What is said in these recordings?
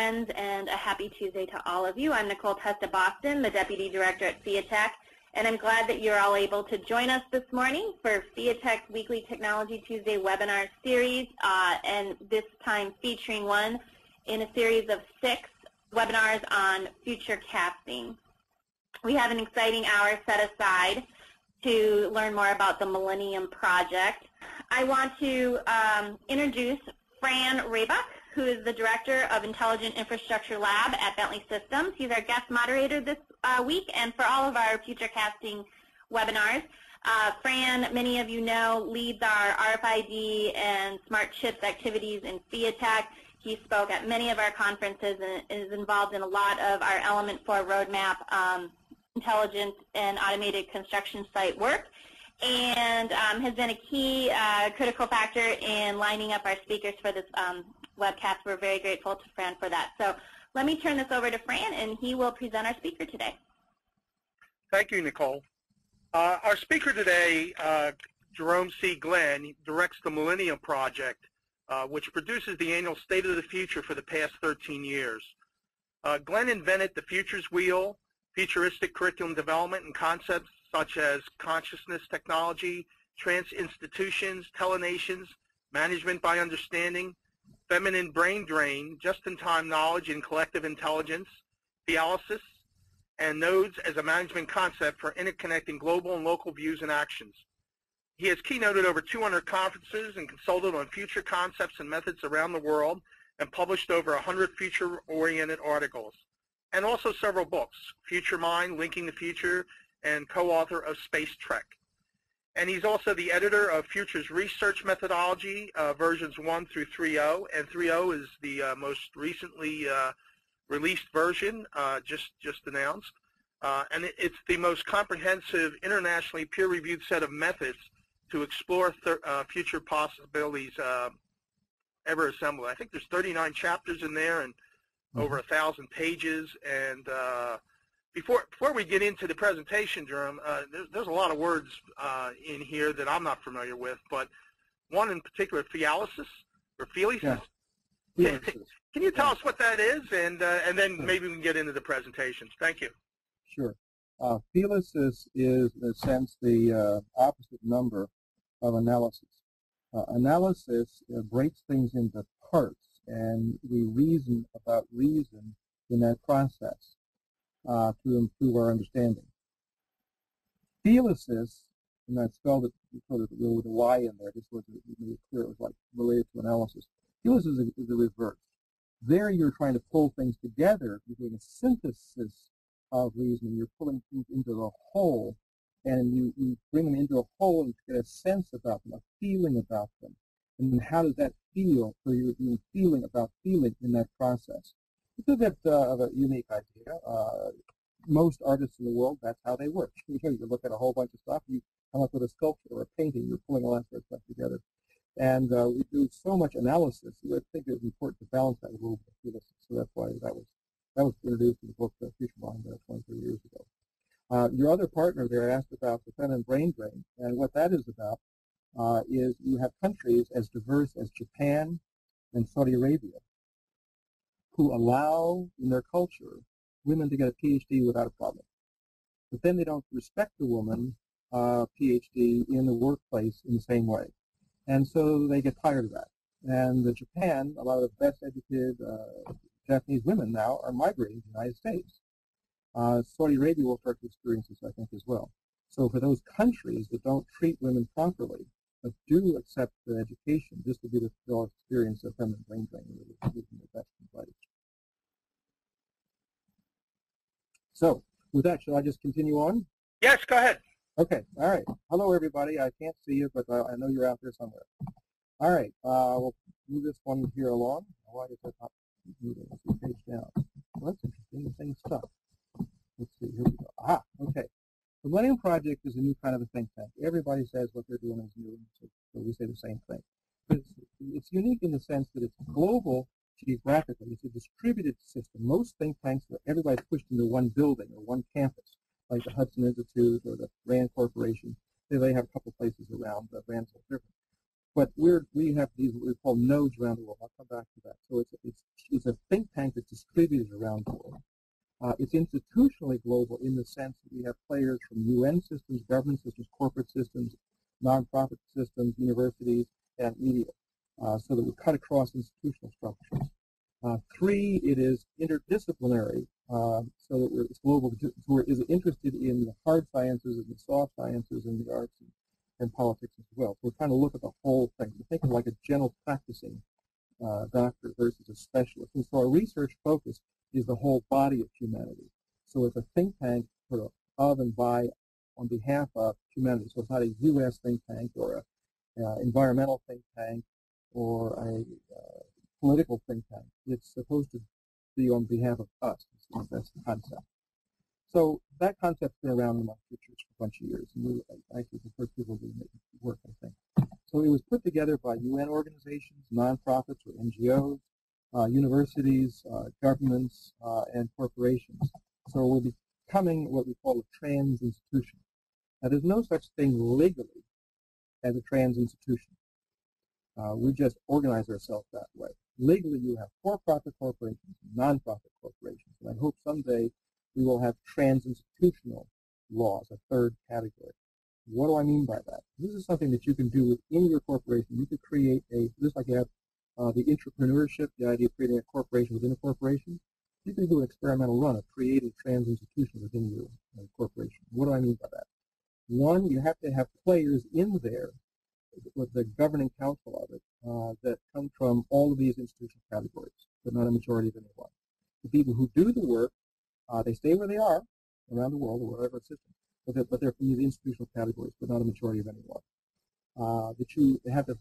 friends, and a happy Tuesday to all of you. I'm Nicole Testa Boston, the Deputy Director at FIATech, and I'm glad that you're all able to join us this morning for FIATech's Weekly Technology Tuesday webinar series, and this time featuring one in a series of 6 webinars on future casting. We have an exciting hour set aside to learn more about the Millennium Project. I want to introduce Fran Raybuck, who is the Director of Intelligent Infrastructure Lab at Bentley Systems. He's our guest moderator this week and for all of our future casting webinars. Fran, many of you know, leads our RFID and smart chips activities in FIATech. He spoke at many of our conferences and is involved in a lot of our Element 4 roadmap, intelligent and automated construction site work, and has been a key critical factor in lining up our speakers for this webcast. We're very grateful to Fran for that. So let me turn this over to Fran, and he will present our speaker today. Thank you, Nicole. Our speaker today, Jerome C. Glenn, directs the Millennium Project, which produces the annual State of the Future for the past 13 years. Glenn invented the Futures Wheel, futuristic curriculum development, and concepts such as consciousness technology, trans-institutions, telenations, management by understanding, feminine brain drain, just-in-time knowledge and collective intelligence, dialysis, and nodes as a management concept for interconnecting global and local views and actions. He has keynoted over 200 conferences and consulted on future concepts and methods around the world and published over 100 future-oriented articles, and also several books, Future Mind, Linking the Future, and co-author of Space Trek. And he's also the editor of Futures Research Methodology, versions 1 through 3.0, and 3.0 is the most recently released version, just announced. And it's the most comprehensive, internationally peer-reviewed set of methods to explore future possibilities ever assembled. I think there's 39 chapters in there and over 1,000 pages. And before we get into the presentation, Jerome, there's a lot of words in here that I'm not familiar with, but one in particular, fialysis or phelesis. Yeah. Can you tell us what that is, and then maybe we can get into the presentations? Thank you. Sure. Phelesis is, in a sense, the opposite number of analysis. Analysis breaks things into parts, and we reason about reason in that process to improve our understanding. Phelesis, and I spelled it with a Y in there, just so it made it clear it was like related to analysis. Phelesis is the reverse. There you're trying to pull things together. You're doing a synthesis of reasoning. You're pulling things into the whole, and you bring them into a whole and get a sense about them, a feeling about them. And then how does that feel? So you're doing feeling about feeling in that process. It's a bit of a unique idea. Most artists in the world, that's how they work. You look at a whole bunch of stuff, you come up with a sculpture or a painting, you're pulling all that sort of stuff together. And we do so much analysis, you would think it was important to balance that with a little bit of phelesis. So that's why that was introduced in the book Future Mind 23 years ago. Your other partner there asked about the feminine brain drain, and what that is about is you have countries as diverse as Japan and Saudi Arabia who allow in their culture women to get a PhD without a problem. But then they don't respect the woman PhD in the workplace in the same way. And so they get tired of that. And Japan, a lot of the best educated Japanese women now are migrating to the United States. Saudi Arabia will start to experience this, I think, as well. So for those countries that don't treat women properly, but do accept the education, this will be the full experience of feminine brain drain, really using the best and brightest. So with that, shall I just continue on? Yes, go ahead. Okay, all right. Hello, everybody. I can't see you, but I know you're out there somewhere. All right, we'll move this one here along. Why is that not moving? Let's see, page down. Well, that's interesting. The same stuff. Let's see, here we go. Ah, okay. The Millennium Project is a new kind of a think tank. Everybody says what they're doing is new, so we say the same thing. But it's unique in the sense that it's global geographically. It's a distributed system. Most think tanks are everybody's pushed into one building or one campus, like the Hudson Institute or the Rand Corporation. They have a couple places around. Rand's a little different. But we have these what we call nodes around the world. I'll come back to that. So it's a think tank that's distributed around the world. It's institutionally global in the sense that we have players from UN systems, government systems, corporate systems, nonprofit systems, universities, and media, so that we cut across institutional structures. 3, it is interdisciplinary, so that it's global. We're interested in the hard sciences and the soft sciences and the arts and politics as well. So we're trying to look at the whole thing. We're thinking like a general practicing doctor versus a specialist. And so our research focus is the whole body of humanity. So it's a think tank sort of and by on behalf of humanity. So it's not a U.S. think tank or an environmental think tank or a political think tank. It's supposed to be on behalf of us. That's the concept. So that concept's been around in my futures for a bunch of years. And we actually the first people to make it work, I think. So it was put together by UN organizations, nonprofits or NGOs, universities, governments, and corporations. So we're becoming what we call a trans institution. Now, there's no such thing legally as a trans institution. We just organize ourselves that way. Legally, you have for-profit corporations, non-profit corporations, and I hope someday we will have trans-institutional laws, a third category. What do I mean by that? This is something that you can do within your corporation. You could create just like you have the entrepreneurship, the idea of creating a corporation within a corporation. You can do an experimental run of creating trans institutions within your corporation. What do I mean by that? One, you have to have players in there with the governing council of it that come from all of these institutional categories, but not a majority of anyone. The people who do the work, they stay where they are around the world or whatever system, but they're from these institutional categories, but not a majority of anyone. They have to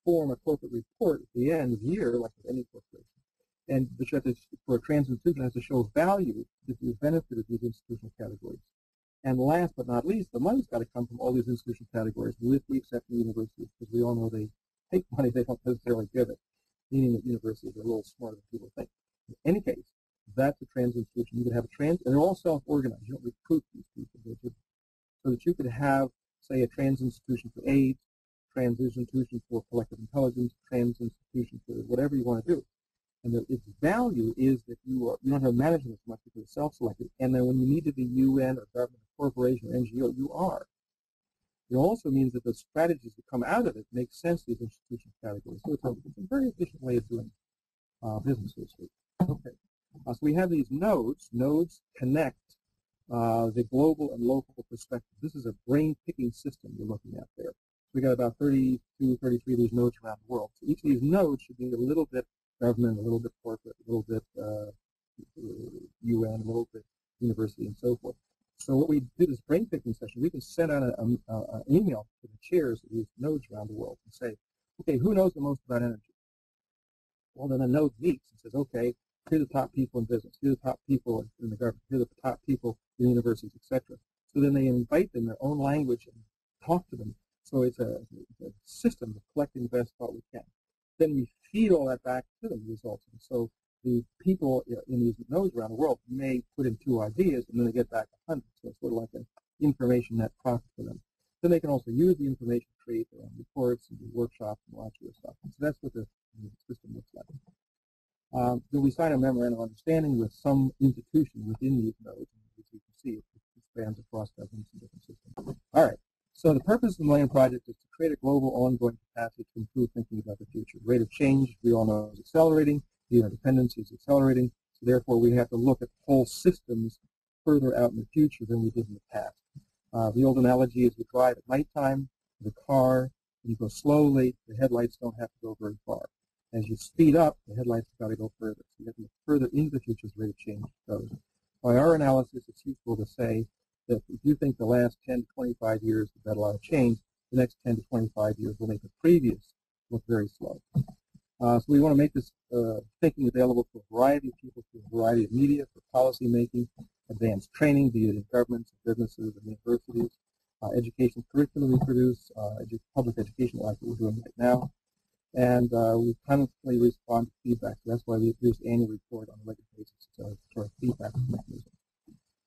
form a corporate report at the end of the year, like with any corporation. But you have to, for a trans institution, has to show value to the benefit of these institutional categories. And last but not least, the money's got to come from all these institutional categories, with the exception of universities, because we all know they take money, they don't necessarily give it, meaning that universities are a little smarter than people think. In any case, that's a trans institution. You could have a trans, and they're all self-organized. You don't recruit these people. So that you could have, say, a trans institution for AIDS, trans institution for collective intelligence, trans institution for whatever you want to do. And its value is that you don't have to manage them as much because it's self-selected. And then when you need to be UN or government or corporation or NGO, you are. It also means that the strategies that come out of it make sense to these institutional categories. So it's a very efficient way of doing business, so to speak. Okay. So we have these nodes. Nodes connect the global and local perspective. This is a brain-picking system you're looking at there. We got about 32, 33 of these nodes around the world. So each of these nodes should be a little bit government, a little bit corporate, a little bit UN, a little bit university, and so forth. So what we do this brain picking session, we can send out an email to the chairs of these nodes around the world and say, okay, who knows the most about energy? Well, then the node meets and says, okay, here are the top people in business, here are the top people in the government, here are the top people in universities, etc. So then they invite them in their own language and talk to them. So it's a system of collecting the best thought we can. Then we feed all that back to them, the results. And so the people in these nodes around the world may put in 2 ideas, and then they get back 100. So it's sort of like an information net profit for them. Then they can also use the information to create their own reports and do workshops and all that sort of stuff. And so that's what the system looks like. Then we sign a memorandum of understanding with some institution within these nodes. And as you can see, it spans across governments and different systems. All right. So the purpose of the Millennium Project is to create a global ongoing capacity to improve thinking about the future. The rate of change, we all know, is accelerating. The interdependence is accelerating. So therefore, we have to look at whole systems further out in the future than we did in the past. The old analogy is you drive at nighttime, the car, and you go slowly, the headlights don't have to go very far. As you speed up, the headlights have got to go further. So you have to look further into the future as the rate of change goes. By our analysis, it's useful to say that if you think the last 10 to 25 years have had a lot of change, the next 10 to 25 years will make the previous look very slow. So we want to make this thinking available to a variety of people, to a variety of media, for policy making, advanced training, be it in governments, businesses, and universities, education curriculum we produce, public education like what we're doing right now, and we constantly respond to feedback. So that's why we produce an annual report on a regular basis. It's our feedback mechanism.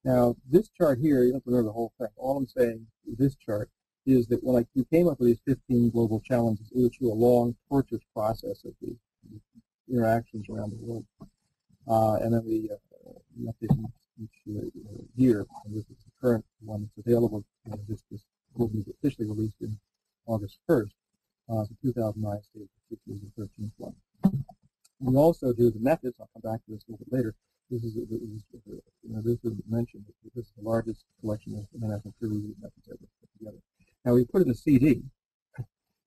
Now, this chart here, you don't have to remember the whole thing. All I'm saying is this chart is that when we came up with these 15 global challenges, it was through a long, torturous process of the interactions around the world. And then we update them each year, and this is the current one that's available. This will be officially released in August 1st. The 2009 stage, which is the 13th one. We also do the methods. I'll come back to this a little bit later. This is mentioned. This is the largest collection of international peer-reviewed methods ever put together. Now we put it in a CD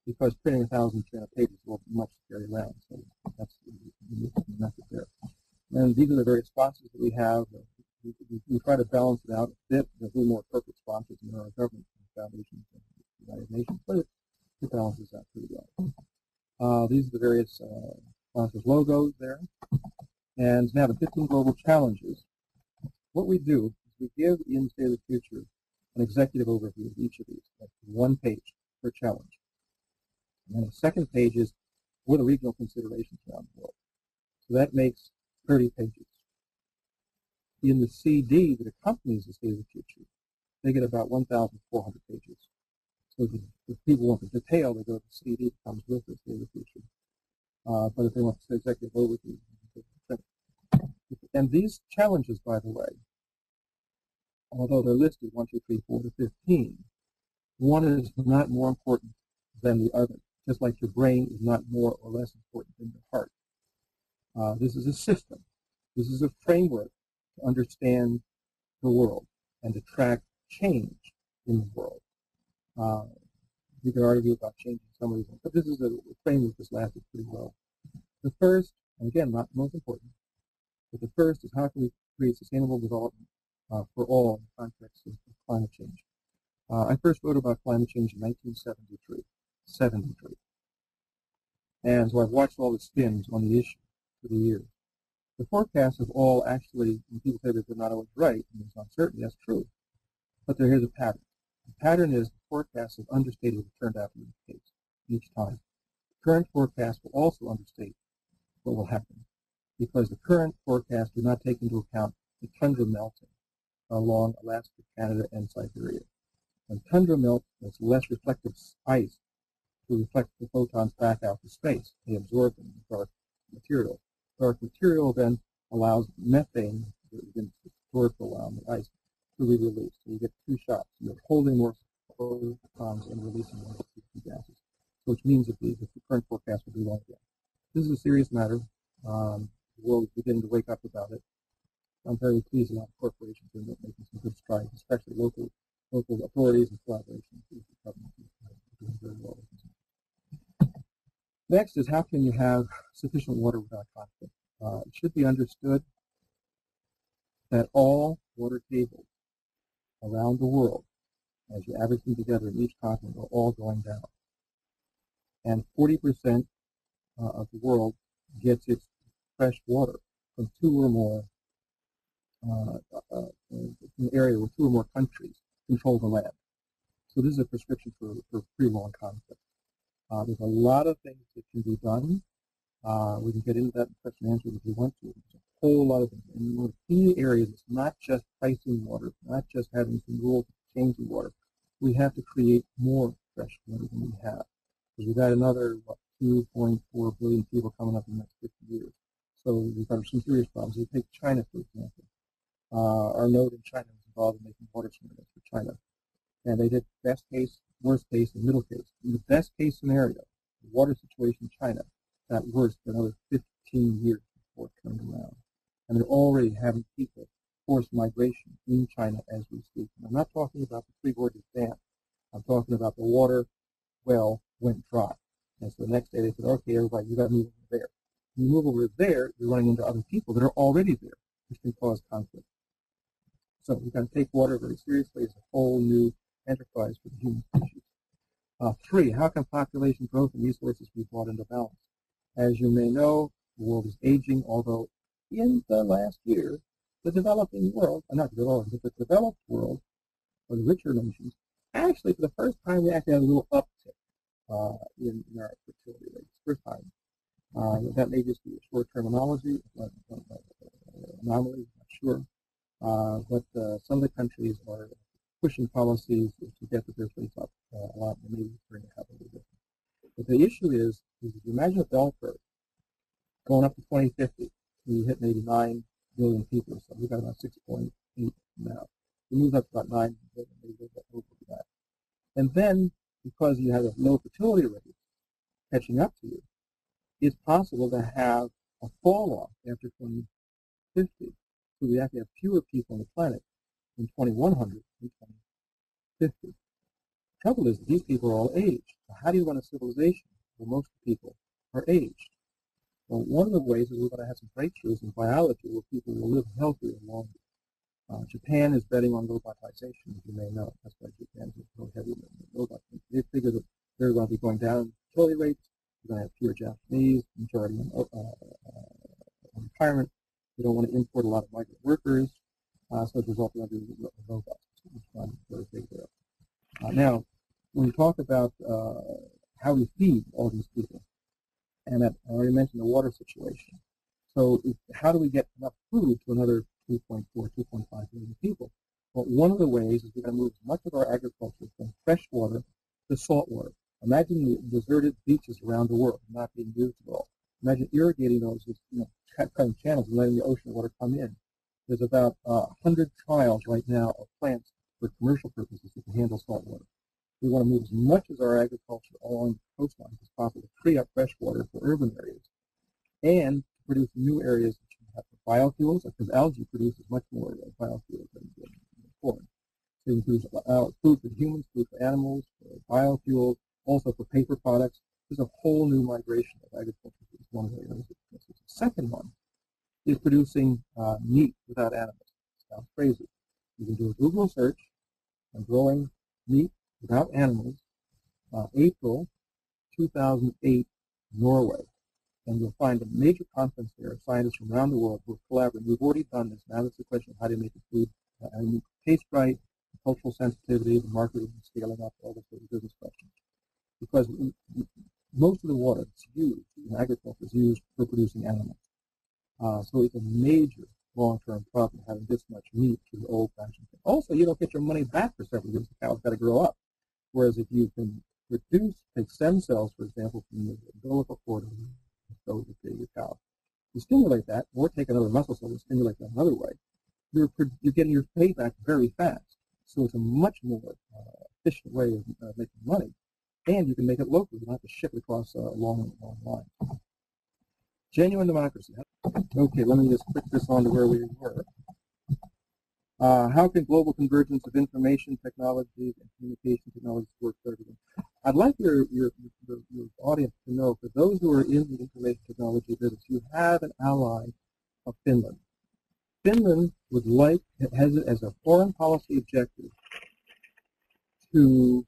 because printing 1,300 pages will much carry around. So that's the method there. And these are the various sponsors that we have. We try to balance it out a bit. There's a little more corporate sponsors than our government foundations and the United Nations, but it balances out pretty well. These are the various sponsors' logos there. And now the 15 global challenges. What we do is we give in State of the Future an executive overview of each of these. That's one page per challenge. And then the second page is what are the regional considerations around the world. So that makes 30 pages. In the CD that accompanies the State of the Future, they get about 1,400 pages. So if people want the detail, they go to the CD that comes with the State of the Future. But if they want the executive overview, and these challenges, by the way, although they're listed 1, 2, 3, 4 to 15, one is not more important than the other, just like your brain is not more or less important than your heart. This is a system. This is a framework to understand the world and to track change in the world. You can argue about changing some of these, but this is a framework that's lasted pretty well. The first, and again, not most important, but the first is how can we create sustainable development for all in the context of climate change. I first wrote about climate change in 1973. And so I've watched all the spins on the issue for the years. The forecasts have all actually, when people say that they're not always right, and there's uncertainty, that's true. But here's a pattern. The pattern is the forecasts have understated what turned out to be the case each time. The current forecast will also understate what will happen, because the current forecasts do not take into account the tundra melting along Alaska, Canada, and Siberia. When tundra melts, there's less reflective ice to reflect the photons back out to space. They absorb them in dark material. Dark material then allows methane that has been stored for a while in the ice to be released. So you get two shots. You're holding more photons and releasing more gases, which means that the current forecast will be wrong again. This is a serious matter. The world is beginning to wake up about it. I'm very pleased that corporations are making some good strides, especially local authorities and collaboration with the government. Doing very well. Next is how can you have sufficient water without conflict? It should be understood that all water tables around the world, as you average them together in each continent, are all going down. And 40% of the world gets its fresh water from two or more, an area where two or more countries control the land. So this is a prescription for pretty long conflict. There's a lot of things that can be done. We can get into that in question and answers if we want to. There's a whole lot of things. And one of the key areas is not just pricing water, not just having some rules for changing water. We have to create more fresh water than we have. Because we've got another, 2.4 billion people coming up in the next 50 years. So we've got some serious problems. You take China, for example. Our node in China was involved in making water standards for China. And they did best case, worst case, and middle case. In the best case scenario, the water situation in China got worse for another 15 years before it turned around. And they're already having people forced migration in China as we speak. And I'm not talking about the Three Gorges Dam. I'm talking about the water well went dry. And so the next day they said, okay, everybody, you got to move over there. When you move over there, you're running into other people that are already there, which can cause conflict. So we've got to take water very seriously as a whole new enterprise for the human species. 3, how can population growth and resources be brought into balance? As you may know, the world is aging, although in the last year, the developing world, not the developing, but the developed world, or the richer nations, actually for the first time we actually had a little uptick in our fertility rates. First time. That may just be a short terminology, anomaly, not sure. But some of the countries are pushing policies to get the birth rates up a lot, maybe it's going to happen a little bit. But the issue is if you imagine a bell curve going up to 2050, you hit maybe 9 billion people or so. We've got about 6.8 now. You move up to about 9 billion, maybe a little bit over that. And then, because you have a low fertility rate catching up to you, it's possible to have a fall off after 2050. So we have to have fewer people on the planet in 2100 and 2050. The trouble is that these people are all aged. So how do you run a civilization where most people are aged? Well, one of the ways is we're going to have some breakthroughs in biology where people will live healthier and longer. Japan is betting on robotization, as you may know. That's why Japan is so heavy in robots. They figure that they're going to be going down in fertility rates. We're going to have fewer Japanese, majority on retirement. We don't want to import a lot of migrant workers. So as a result, we're going to do robots. It's very big there. Now, when we talk about how we feed all these people, and I already mentioned the water situation. So how do we get enough food to another 2.4, 2.5 billion people? Well, one of the ways is we're going to move much of our agriculture from fresh water to salt water. Imagine the deserted beaches around the world not being used at all. Imagine irrigating those with, cutting channels and letting the ocean water come in. There's about 100 trials right now of plants for commercial purposes that can handle salt water. We want to move as much as our agriculture along the coastline as possible to free up fresh water for urban areas and produce new areas that have biofuels, because algae produces much more biofuels than corn. So you can produce food for humans, food for animals, for biofuels, also for paper products. There's a whole new migration of agriculture. Is one of the areas. The second one is producing meat without animals. Sounds crazy. You can do a Google search on growing meat without animals, April 2008, Norway. And you'll find a major conference there of scientists from around the world who are collaborating. We've already done this. Now it's the question of how do you make the food, how do you taste right, the cultural sensitivity, the marketing, scaling up, all those sort of business questions. Because most of the water that's used in agriculture is used for producing animals. So it's a major long-term problem having this much meat to the old-fashioned thing. Also, you don't get your money back for several years. The cow's got to grow up. Whereas if you can take stem cells, for example, from the umbilical cord and those of your cow, you stimulate that, or take another muscle cell and stimulate that another way, you're getting your payback very fast. So it's a much more efficient way of making money. And you can make it locally. You don't have to ship it across a long line. Genuine democracy. Okay, let me just click this on to where we were. How can global convergence of information technologies and communication technologies work for everyone? I'd like your audience to know, for those who are in the information technology business, you have an ally of Finland. Finland has it as a foreign policy objective to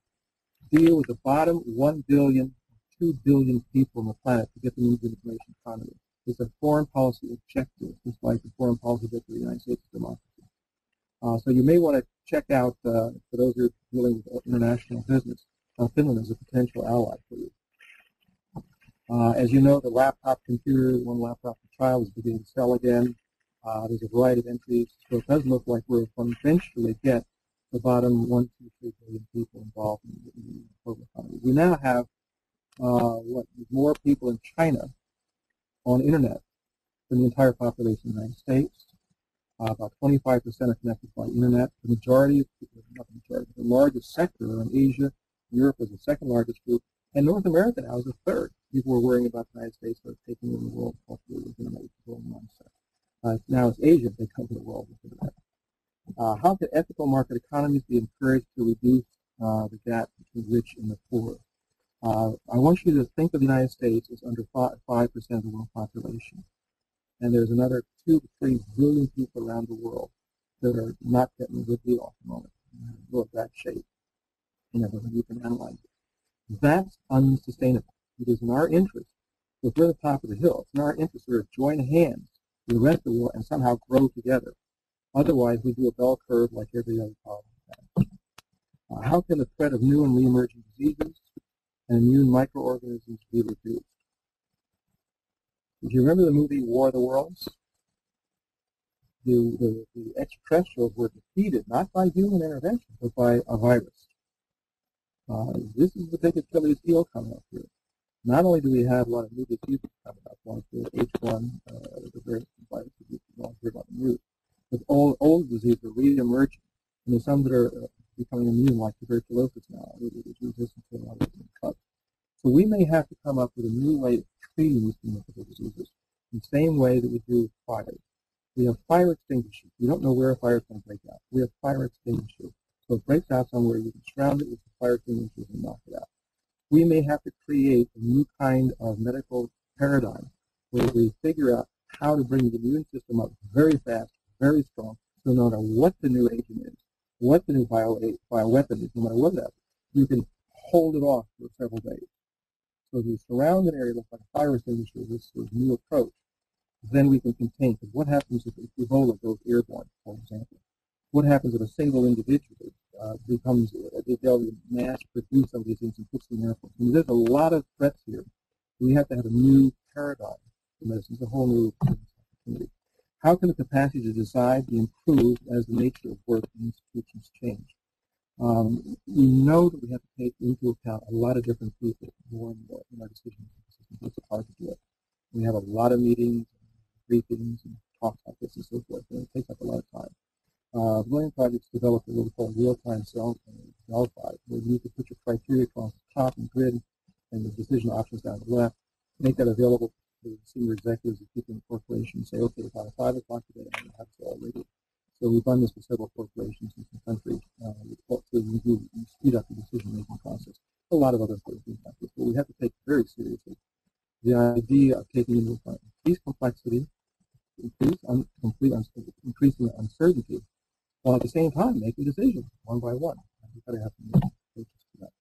deal with the bottom 1 billion, 2 billion people on the planet to get them into the information economy. It's a foreign policy objective, just like the foreign policy objective of the United States democracy. So you may want to check out, for those who are dealing with international business, Finland is a potential ally for you. As you know, the laptop computer, one laptop per child, is beginning to sell again. There's a variety of entries, so it does look like we're going to eventually get the bottom 1, 2, 3 billion people involved in the global economy. We now have more people in China on internet than the entire population of the United States. About 25% are connected by internet. The majority, not the majority, the largest sector are in Asia. Europe is the second largest group, and North America now is the third. People were worrying about the United States are taking over the world culturally with internet, which is a wrong mindset. Now it's Asia they come to the world with internet. How can ethical market economies be encouraged to reduce the gap between rich and the poor? I want you to think of the United States as under 5% of the world population. And there's another 2 to 3 billion people around the world that are not getting a good deal at the moment. They're in bad shape. You can analyze it. That's unsustainable. It is in our interest, if we're at the top of the hill, it's in our interest to join hands with the rest of the world and somehow grow together. Otherwise, we do a bell curve like every other problem. How can the threat of new and re-emerging diseases and immune microorganisms be reduced? If you remember the movie War of the Worlds, the extraterrestrials were defeated not by human intervention, but by a virus. This is the big Achilles heel coming up here. Not only do we have a lot of new diseases coming up, like the H1, the various virus diseases, you don't hear about the news, but all old diseases are re-emerging. And there's some that are becoming immune, like tuberculosis now, which is resistant to a lot of different cuts. So we may have to come up with a new way of treating these communicable diseases in the same way that we do with fires. We have fire extinguishers. We don't know where a fire is going to break out. We have fire extinguishers. So it breaks out somewhere, you can surround it with the fire extinguishers and knock it out. We may have to create a new kind of medical paradigm where we figure out how to bring the immune system up very fast, very strong, so no matter what the new agent is, what the new bioweapon is, no matter what that is, you can hold it off for several days. So if you surround an area like a fire extinguisher, this sort of new approach, then we can contain. Because what happens if Ebola goes airborne, for example? What happens if a single individual becomes, they'll mass produce some of these things and puts them in airports? I mean, there's a lot of threats here. We have to have a new paradigm for medicine. It's a whole new opportunity. How can the capacity to decide be improved as the nature of work and institutions change? We know that we have to take into account a lot of different people more and more in our decision making. It's hard to do it. We have a lot of meetings, briefings, and talks like this and so forth, and it takes up a lot of time. Millennium Project's developed a little called real-time cell file, where you can put your criteria across the top and grid and the decision options down the left, make that available to senior executives of people in the corporation and say, okay, by 5 o'clock today, I'm going to have this all ready. So we've done this with several corporations in some countries to speed up the decision-making process. A lot of other things like this, but we have to take very seriously the idea of taking into account increased complexity, increasing uncertainty, while at the same time making decisions one by one. We've got to have some approaches to that.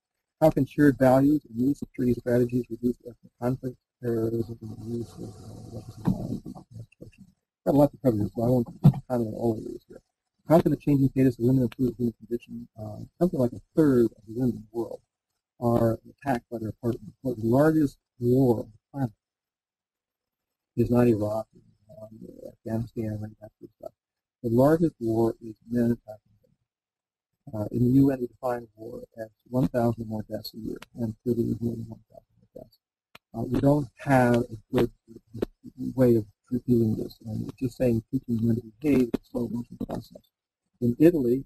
How can shared values and new security strategies reduce ethnic conflict, terrorism, and use of weapons of violence and destruction? Got a lot to cover here, so I won't comment on all of these here. How can the changing status of women improve human condition? Something like a third of the women in the world are attacked by their partners. The largest war on the planet is not Iraq, Afghanistan, or any of that sort of stuff. The largest war is men attacking women. In the UN, we define war as 1,000 or more deaths a year, and clearly there's more than 1,000 more deaths. We don't have a good way of dealing with this, and it's just saying teaching women to behave is a slow motion process. In Italy,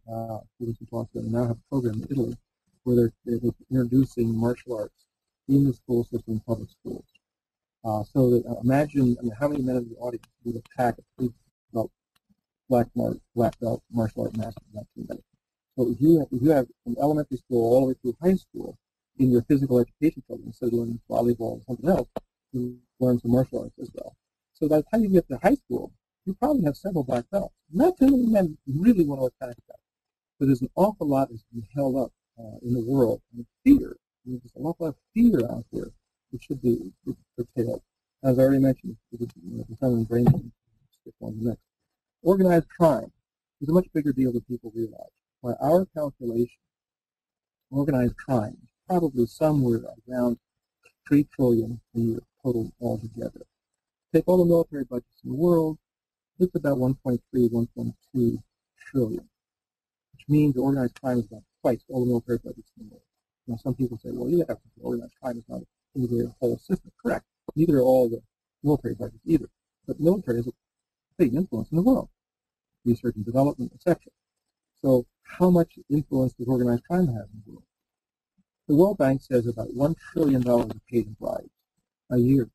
we now have a program in Italy where they're introducing martial arts in the school system, public schools. So that imagine, how many men in the audience would attack a three-belt black belt martial art master in that 2 minutes. So if you have from elementary school all the way through high school in your physical education program, instead of doing volleyball or something else, you learn some martial arts as well. So by the time you get to high school, you probably have several black belts. Not too many men really want to attack that. So there's an awful lot that's been held up in the world, and fear. There's an awful lot of fear out there that should be curtailed. As I already mentioned, determining brain skip on the next. Organized crime is a much bigger deal than people realize. By our calculation, organized crime is probably somewhere around $3 trillion a year total altogether. Take all the military budgets in the world, it's about 1.3, 1.2 trillion, which means organized crime is about twice all the military budgets in the world. Now, some people say, well, yeah, organized crime is not an integrated whole system. Correct. Neither are all the military budgets either. But military has a big influence in the world, research and development, etc. So how much influence does organized crime have in the world? The World Bank says about $1 trillion is paid in bribes a year.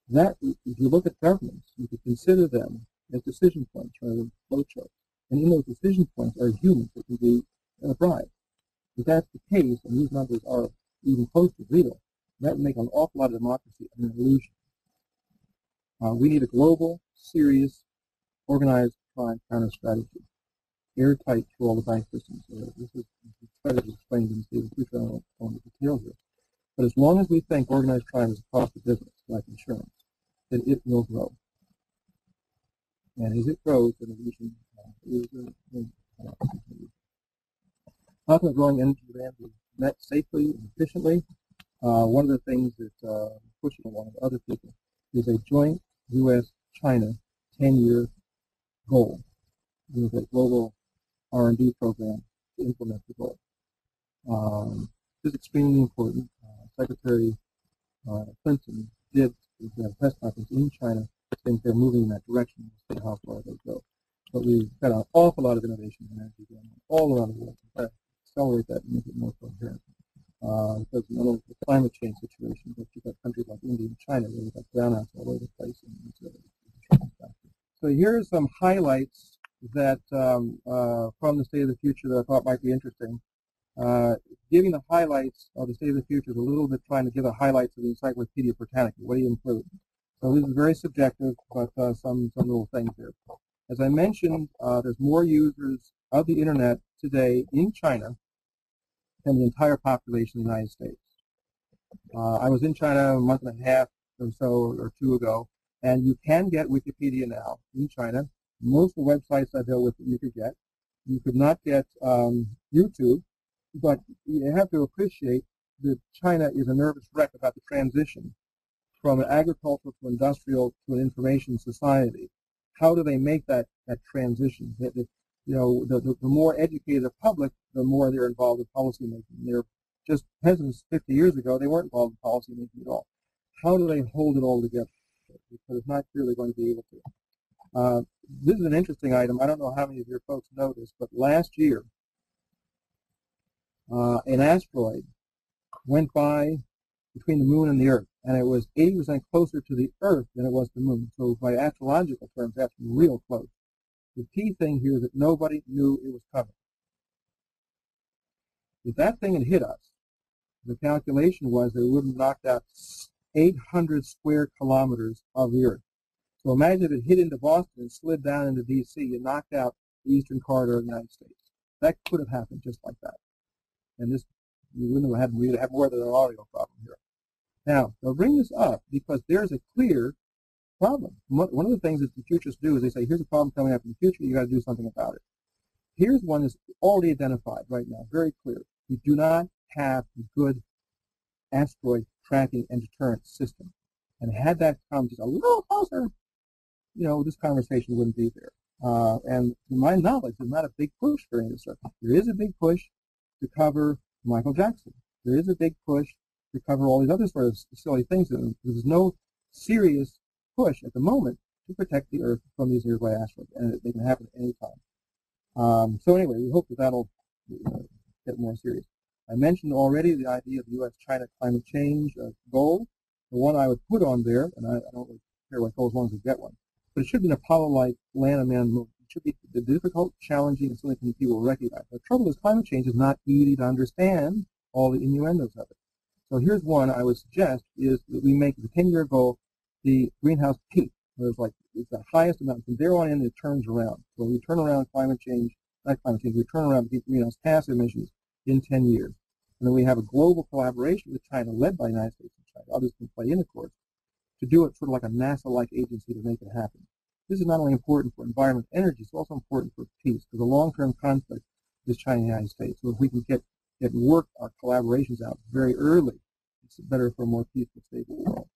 That, if you look at governments, you could consider them as decision points rather than flowcharts. And in those decision points are humans that can be bribed. If that's the case, and these numbers are even close to real, that would make an awful lot of democracy an illusion. We need a global, serious, organized crime counter strategy, airtight through all the bank systems. This is incredibly explained in the future. I don't go into detail here. But as long as we think organized crime is a cost of business, like insurance, then it will grow. And as it grows, then illusion is how can a growing energy demand be met safely and efficiently? One of the things that pushing along with other people is a joint U.S.-China 10-year goal with a global R&D program to implement the goal. This is extremely important. Secretary Clinton did a press conference in China saying they're moving in that direction. We'll see how far they go. But we've got an awful lot of innovation in energy going on all around the world. In fact, accelerate that and make it more coherent. Because not only the climate change situation, but you've got countries like India and China where you've got brownouts all over the place. So here are some highlights that from the State of the Future that I thought might be interesting. Giving the highlights of the State of the Future is a little bit trying to give the highlights of the Encyclopedia Britannica. What do you include? So this is very subjective, but some little things here. As I mentioned, there's more users of the Internet today in China than the entire population of the United States. I was in China a month and a half or so or two ago, and you can get Wikipedia now in China. Most of the websites I dealt with you could get. You could not get YouTube, but you have to appreciate that China is a nervous wreck about the transition from an agricultural to industrial to an information society. How do they make that transition? The more educated the public, the more they're involved in policy making. They're just peasants 50 years ago, they weren't involved in policy making at all. How do they hold it all together? Because it's not clearly going to be able to. This is an interesting item. I don't know how many of your folks know this, but last year, an asteroid went by between the moon and the Earth, and it was 80% closer to the Earth than it was to the moon. So by astrological terms, that's real close. The key thing here is that nobody knew it was coming. If that thing had hit us, the calculation was that it would have knocked out 800 square kilometers of the Earth. So imagine if it hit into Boston and slid down into D.C. and knocked out the eastern corridor of the United States. That could have happened just like that. And this, we'd have more than an audio problem here. Now, I'll bring this up because there's a clear problem. One of the things that the futurists do is they say, here's a problem coming up in the future, you got to do something about it. Here's one that's already identified right now, very clear. We do not have a good asteroid tracking and deterrent system. And had that come just a little closer, this conversation wouldn't be there. And to my knowledge, there's not a big push for any of this stuff. There is a big push to cover Michael Jackson. There is a big push to cover all these other sort of silly things. There's no serious push at the moment to protect the Earth from these nearby asteroids, and they can happen at any time. So anyway, we hope that that'll get more serious. I mentioned already the idea of the U.S.-China climate change goal. The one I would put on there, and I don't really care what goal as long as we get one, but it should be an Apollo-like land-to-man movement. It should be difficult, challenging, and something people will recognize. The trouble is climate change is not easy to understand all the innuendos of it. So here's one I would suggest is that we make the 10-year goal the greenhouse peak. It's the highest amount. From there on in, it turns around. So we turn around we turn around the greenhouse gas emissions in 10 years. And then we have a global collaboration with China, led by the United States and China. Others can play in, of course, to do it sort of like a NASA-like agency to make it happen. This is not only important for environment and energy, it's also important for peace, because the long-term conflict is China and the United States. So if we can get work our collaborations out very early, it's better for a more peaceful, stable world.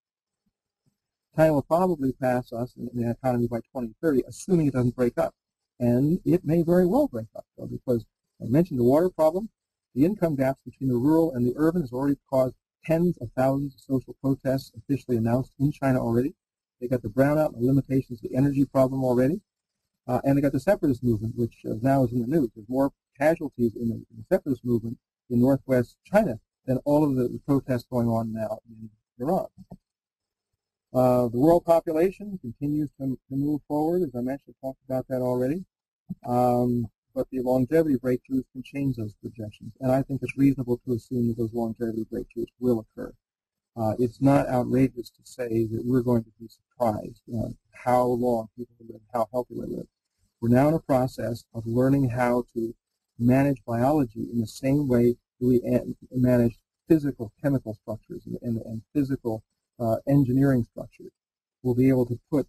China will probably pass us in the economy by 2030, assuming it doesn't break up. And it may very well break up, though, because I mentioned the water problem. The income gaps between the rural and the urban has already caused tens of thousands of social protests officially announced in China already. They got the brownout and the limitations of the energy problem already. And they got the separatist movement, which now is in the news. There's more casualties in the separatist movement in northwest China than all of the protests going on now in Iran. The world population continues to move forward. As I mentioned, I talked about that already. But the longevity breakthroughs can change those projections. And I think it's reasonable to assume that those longevity breakthroughs will occur. It's not outrageous to say that we're going to be surprised how long people live, how healthy they live. We're now in a process of learning how to manage biology in the same way that we manage physical chemical structures and physical engineering structures. We'll be able to put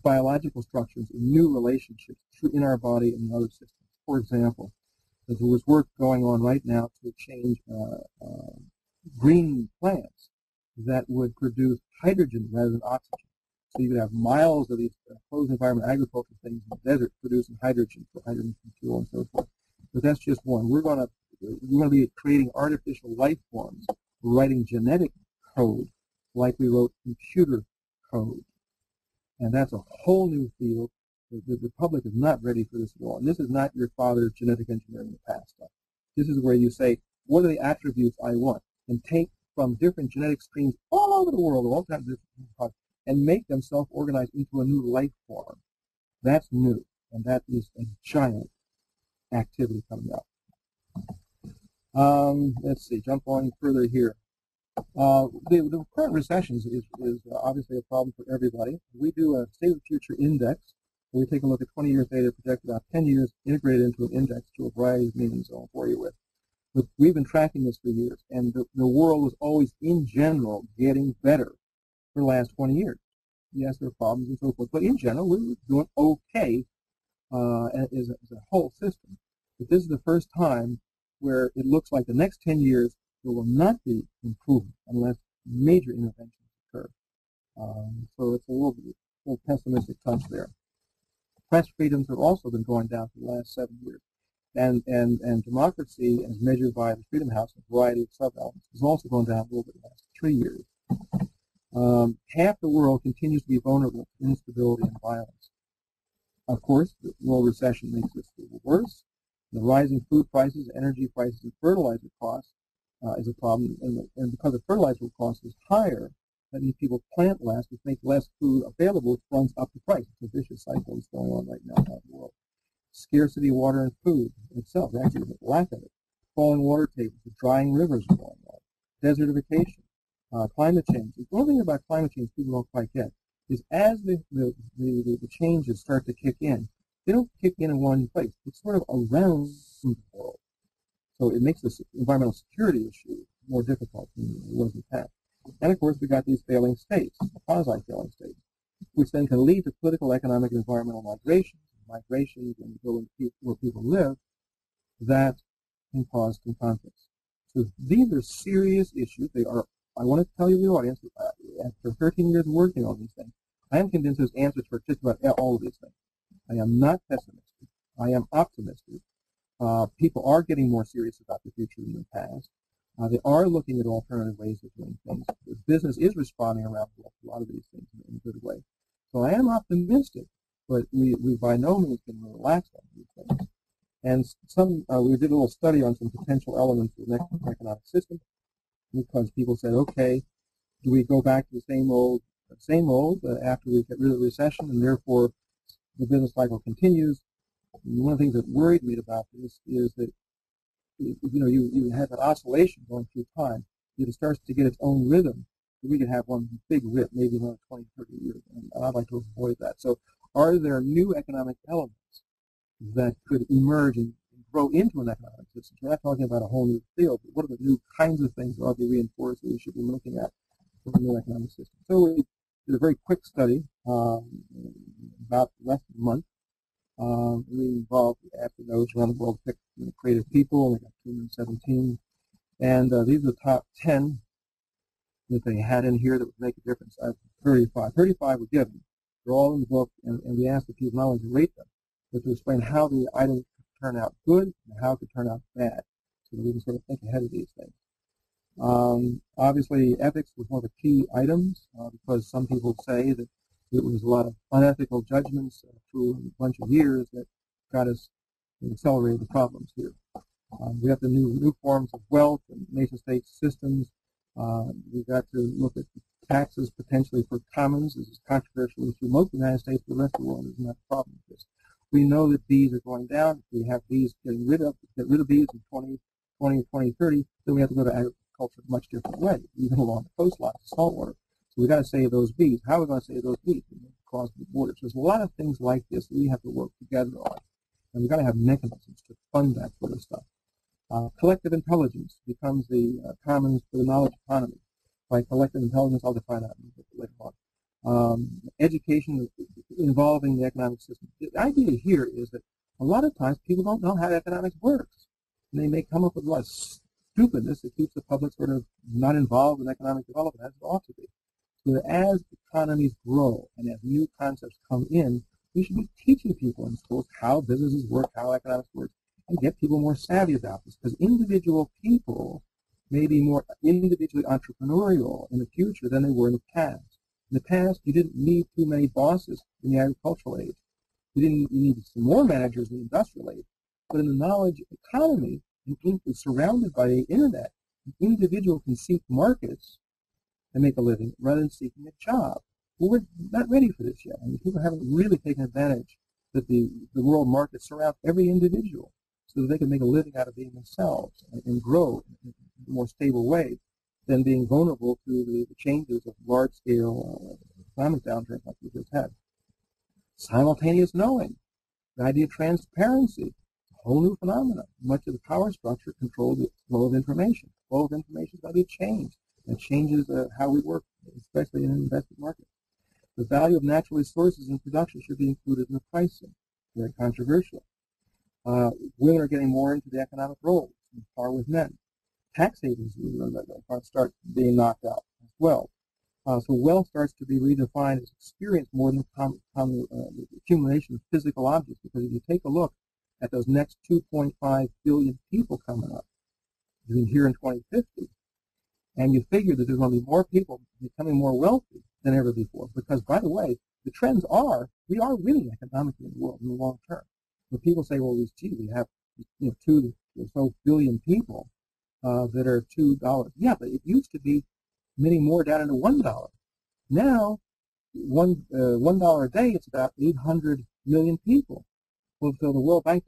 biological structures in new relationships in our body and in other systems. For example, there was work going on right now to change green plants that would produce hydrogen rather than oxygen. So you could have miles of these closed environment agriculture things in the desert producing hydrogen for hydrogen fuel and so forth. But that's just one. We're going to we're going to be creating artificial life forms, writing genetic code like we wrote computer code. And that's a whole new field. The public is not ready for this at all. And this is not your father's genetic engineering in the past stuff. This is where you say, what are the attributes I want? And take from different genetic streams all over the world, all kinds of different, and make them self-organize into a new life form. That's new, and that is a giant activity coming up. Let's see, jump on further here. The current recessions is obviously a problem for everybody. We do a State of the Future index. We take a look at 20 years data, projected out 10 years, integrated into an index to a variety of means I'll bore you with. But we've been tracking this for years, and the world is always, in general, getting better for the last 20 years. Yes, there are problems and so forth, but in general, we're doing okay as a whole system. But this is the first time where it looks like the next 10 years there will not be improvement unless major interventions occur. So it's a little pessimistic touch there. Press freedoms have also been going down for the last 7 years. And democracy, as measured by the Freedom House, a variety of sub-elements, has also gone down a little bit in the last 3 years. Half the world continues to be vulnerable to instability and violence. Of course, the world recession makes this worse. The rising food prices, energy prices, and fertilizer costs is a problem. And because the fertilizer cost is higher, that means people plant less, which makes less food available, which runs up the price. It's a vicious cycle that's going on right now in the world. Scarcity of water and food itself, actually the lack of it. Falling water tables, the drying rivers are going on. Desertification, climate change. The one thing about climate change people don't quite get is as the changes start to kick in, they don't kick in one place. It's sort of around the world. So it makes this environmental security issue more difficult than it was in the past. And of course, we got these failing states, quasi-failing states, which then can lead to political, economic, and environmental migrations and go into where people live, that can cause some conflicts. So these are serious issues. They are. I want to tell you, the audience, after 13 years working on these things, I am convinced there's answers for just about all of these things. I am not pessimistic. I am optimistic. People are getting more serious about the future than the past. They are looking at alternative ways of doing things. The business is responding around the world to a lot of these things in a good way. So I am optimistic, but we by no means can relax on these things. And we did a little study on some potential elements of the next economic system, because people said, okay, do we go back to the same old after we get rid of the recession, and therefore the business cycle continues? And one of the things that worried me about this is that you have an oscillation going through time. It starts to get its own rhythm. We could have one big rip, maybe another 20, 30 years, and I'd like to avoid that. So are there new economic elements that could emerge and grow into an economic system? We're not talking about a whole new field, but what are the new kinds of things that ought to be reinforced that we should be looking at for a new economic system? So we did a very quick study, about less than a month. We involved, after those around the world, picked creative people. We got 217. And these are the top 10 that they had in here that would make a difference. 35. 35 were given. They're all in the book, and we asked the people not only to rate them, but to explain how the items could turn out good and how it could turn out bad, so that we can sort of think ahead of these things. Obviously, ethics was one of the key items, because some people say that it was a lot of unethical judgments through a bunch of years that got us to accelerate the problems here. We have the new forms of wealth and nation-state systems. We've got to look at taxes potentially for commons. This is controversial issue. Most of the United States, the rest of the world is not a problem with this. We know that bees are going down. If we have bees get rid of bees in 2020 and 2030, then we have to go to agriculture in a much different way, even along the coastlines, saltwater. So we've got to save those bees. How are we going to save those bees? Across the borders. There's a lot of things like this that we have to work together on. And we've got to have mechanisms to fund that sort of stuff. Collective intelligence becomes the commons for the knowledge economy. By collective intelligence, I'll define that later on. Education involving the economic system. The idea here is that a lot of times people don't know how economics works. And they may come up with a lot of stupidness that keeps the public sort of not involved in economic development as it ought to be. So that as economies grow and as new concepts come in, we should be teaching people in schools how businesses work, how economics works, and get people more savvy about this, because individual people may be more individually entrepreneurial in the future than they were in the past. In the past, you didn't need too many bosses in the agricultural age. You needed some more managers in the industrial age. But in the knowledge economy, surrounded by the internet, an individual can seek markets and make a living rather than seeking a job. Well, we're not ready for this yet. I mean, people haven't really taken advantage that the world market surrounds every individual so that they can make a living out of being themselves and grow in a more stable way than being vulnerable to the changes of large-scale economic downturns like we just had. Simultaneous knowing, the idea of transparency, a whole new phenomenon. Much of the power structure controls the flow of information. The flow of information is going to be changed. It changes how we work, especially in an investment market. The value of natural resources in production should be included in the pricing. Very controversial. Women are getting more into the economic roles, on par with men. Tax havens start being knocked out as well. So wealth starts to be redefined as experience more than the accumulation of physical objects. Because if you take a look at those next 2.5 billion people coming up, between here and 2050, and you figure that there's going to be more people becoming more wealthy than ever before. Because, by the way, the trends are, we are winning economically in the world in the long term. When people say, well, gee, we have 2 or so billion people that are $2. Yeah, but it used to be many more down into $1. Now, $1 a day, it's about 800 million people. Well, so the World Bank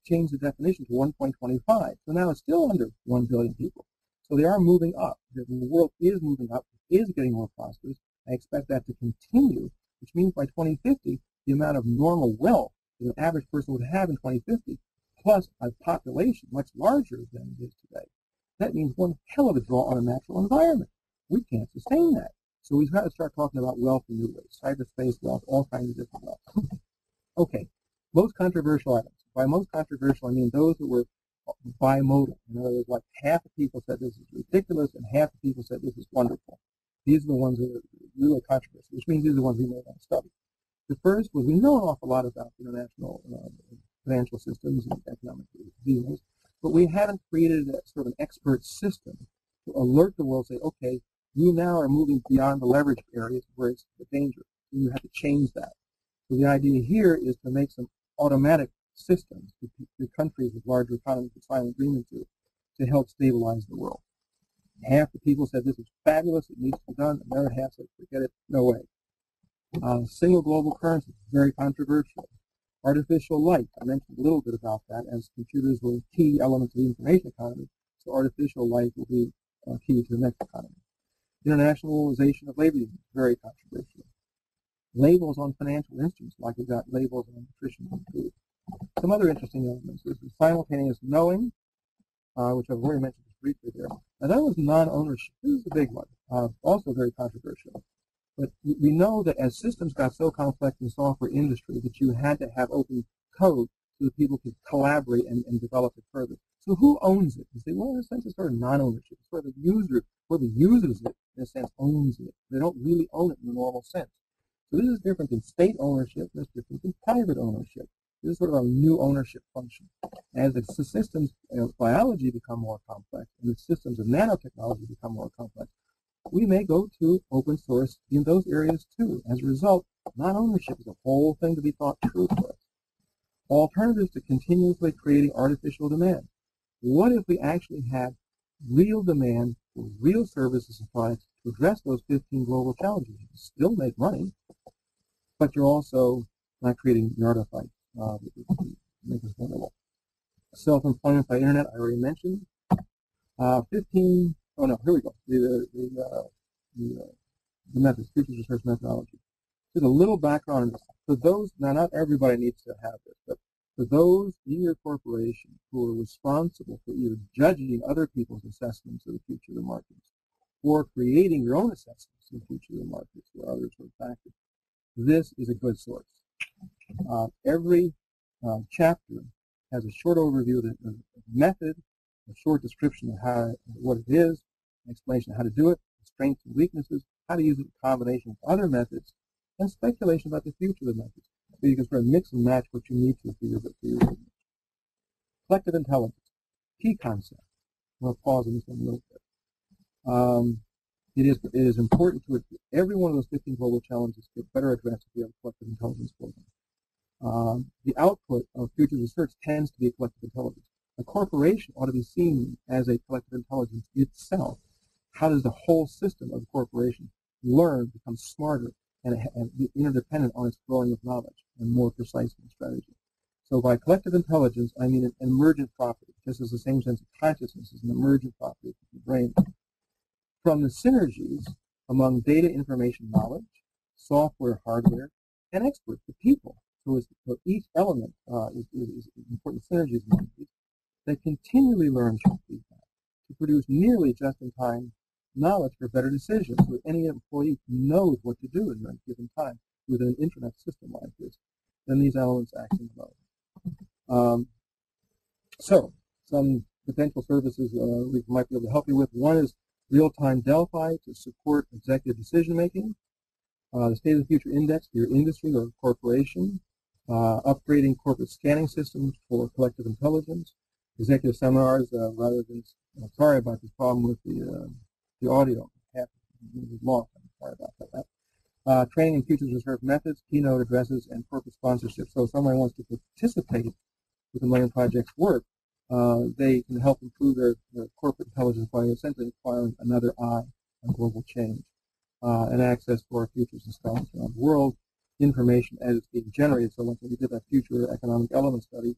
changed the definition to 1.25. So now it's still under 1 billion people. So they are moving up. The world is moving up. It is getting more prosperous. I expect that to continue, which means by 2050, the amount of normal wealth that an average person would have in 2050, plus a population much larger than it is today, that means one hell of a draw on a natural environment. We can't sustain that. So we've got to start talking about wealth in new ways, cyberspace wealth, all kinds of different wealth. Okay, most controversial items. By most controversial, I mean those that were bimodal. In other words, like half the people said this is ridiculous and half the people said this is wonderful. These are the ones that are really controversial, which means these are the ones we may want to study. The first was we know an awful lot about international financial systems and economic dealings, but we haven't created a sort of an expert system to alert the world, say, okay, you now are moving beyond the leverage areas where it's the danger. And you have to change that. So the idea here is to make some automatic systems that countries with larger economies would sign an agreement to help stabilize the world. Half the people said this is fabulous, it needs to be done. Another half said, forget it, no way. Single global currency, very controversial. Artificial light, I mentioned a little bit about that, as computers were key elements of the information economy, so artificial light will be key to the next economy. Internationalization of labor unions, very controversial. Labels on financial instruments, like we've got labels on nutrition and food. Some other interesting elements is the simultaneous knowing, which I've already mentioned briefly there. Now that was non-ownership. This is a big one, also very controversial. But we know that as systems got so complex in the software industry that you had to have open code so that people could collaborate and develop it further. So who owns it? You say, well, in a sense, it's sort of non-ownership. It's where the user, whoever uses it, in a sense, owns it. They don't really own it in the normal sense. So this is different than state ownership. This is different than private ownership. This is sort of a new ownership function. As the systems of biology become more complex and the systems of nanotechnology become more complex, we may go to open source in those areas too. As a result, non-ownership is a whole thing to be thought through for us. Alternatives to continuously creating artificial demand. What if we actually had real demand for real services and products to address those 15 global challenges? You can still make money, but you're also not creating the artifacts that make us vulnerable. Self-employment by internet, I already mentioned. 15. Oh no, here we go. The methods, futures research methodology. Just a little background on this. For those, now not everybody needs to have this, but for those in your corporation who are responsible for either judging other people's assessments of the future of the markets or creating your own assessments of the future of the markets or other sort of factors, this is a good source. Every chapter has a short overview of the method, a short description of what it is, an explanation of how to do it, strengths and weaknesses, how to use it in combination with other methods, and speculation about the future of the methods. So you can sort of mix and match what you need to for your business. Collective intelligence, key concept. I'm going to pause on this one a little bit. It is important to every one of those 15 global challenges get better addressed if you have a collective intelligence program. The output of future research tends to be collective intelligence. A corporation ought to be seen as a collective intelligence itself. How does the whole system of the corporation learn, become smarter, and be interdependent on its growing of knowledge and more precise in strategy? So by collective intelligence, I mean an emergent property, just as the same sense of consciousness is an emergent property of the brain. From the synergies among data, information, knowledge, software, hardware, and experts, the people. So each element is important synergies among these that continually learn through feedback to produce nearly just-in-time knowledge for better decisions, so that any employee knows what to do in a given time with an internet system like this. Then these elements act in flow. So some potential services we might be able to help you with. One is real-time Delphi to support executive decision-making, the State of the Future Index for your industry or corporation, upgrading corporate scanning systems for collective intelligence, executive seminars rather than, sorry about this problem with the audio. It was lost. I'm sorry about that. Training in futures research methods, keynote addresses, and corporate sponsorship. So if someone wants to participate with the Millennium Project's work, they can help improve their corporate intelligence by essentially acquiring another eye on global change and access to our futures and scholars around the world, information as it's being generated. So once we did that future economic element study,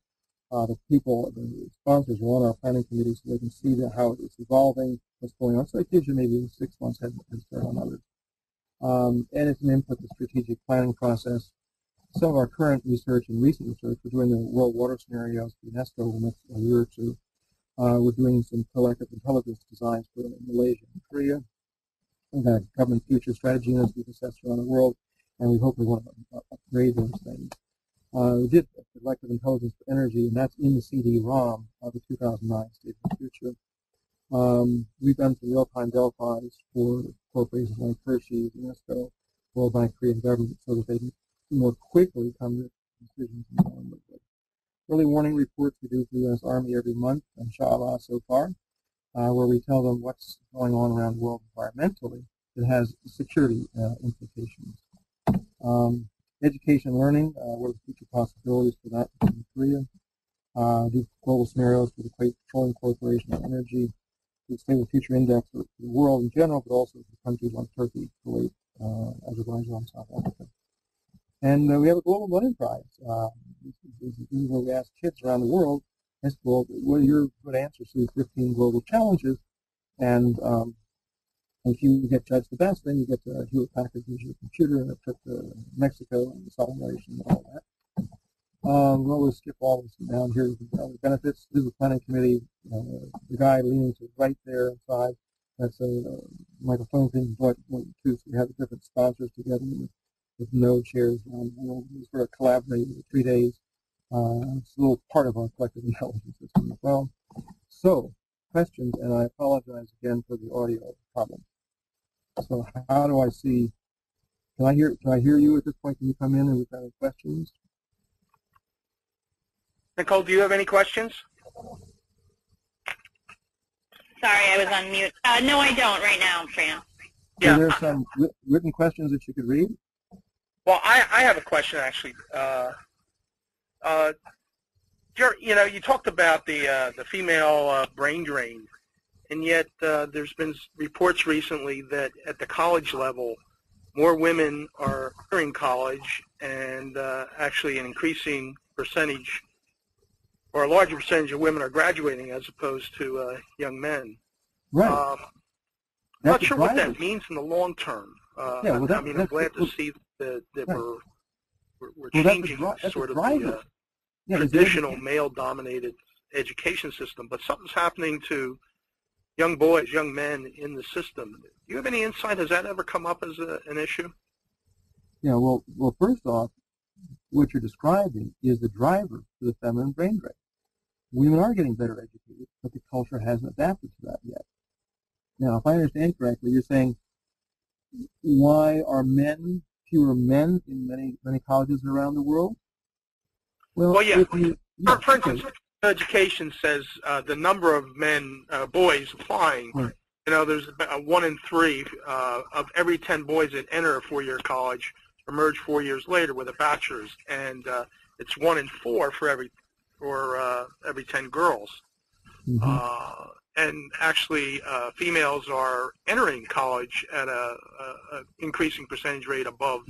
the people, the sponsors were on our planning committee so they can see how it's evolving, what's going on. So it gives you maybe 6 months head start on others. And it's an input to the strategic planning process. Some of our current research and recent research, we're doing the world water scenarios for UNESCO in the next year or two. We're doing some collective intelligence designs for Malaysia and Korea. We've got government future strategy units we've assessed around the world, and we hope we want to upgrade those things. We did collective intelligence for energy, and that's in the CD-ROM of the 2009 State of the Future. We've done some real-time Delphis for corporations like Hershey, UNESCO, World Bank, Korean government, so that they can more quickly come to decisions. Early warning reports we do for the U.S. Army every month, inshallah, so far, where we tell them what's going on around the world environmentally that has security implications. Education and learning, what are the future possibilities for that in Korea? Do global scenarios for the petroleum corporation of energy, the State of the Future Index for the world in general, but also for countries like Turkey, Kuwait, Azerbaijan, South Africa. And we have a Global Millennium Prize. This is where we ask kids around the world, what are your good answers to these 15 global challenges? And if you get judged the best, then you get to Hewlett Packard, use your computer, and a trip to Mexico and the celebration and all that. We'll always skip all this down here. The benefits. This is the planning committee. The guy leaning to the right there inside. That's a microphone thing. So we have the different sponsors together with no chairs. We sort of collaborate for 3 days. It's a little part of our collective intelligence system as well. So, questions, and I apologize again for the audio problem. So, how do I see? Can I hear you at this point? Can you come in and we've got any questions? Nicole, do you have any questions? Sorry, I was on mute. No, I don't right now, Fran. Yeah. Are there some written questions that you could read? Well, I have a question actually. You talked about the female brain drain, and yet there's been reports recently that at the college level, more women are entering college, and actually an increasing percentage, or a larger percentage of women are graduating as opposed to young men. Right. I'm not sure what that means in the long term. Yeah, well, I'm glad to see that right. we're changing sort of the traditional male-dominated education system, but something's happening to young boys, young men in the system. Do you have any insight? Has that ever come up as an issue? Yeah, well, first off, what you're describing is the driver for the feminine brain drain. Women are getting better educated, but the culture hasn't adapted to that yet. Now, if I understand correctly, you're saying, why are fewer men in many colleges around the world? Well, yeah. For instance, education says the number of boys applying. Right. You know, there's about 1 in 3 of every 10 boys that enter a 4-year college emerge 4 years later with a bachelor's, and it's 1 in 4 for every 10 girls. Mm-hmm. And actually, females are entering college at a increasing percentage rate above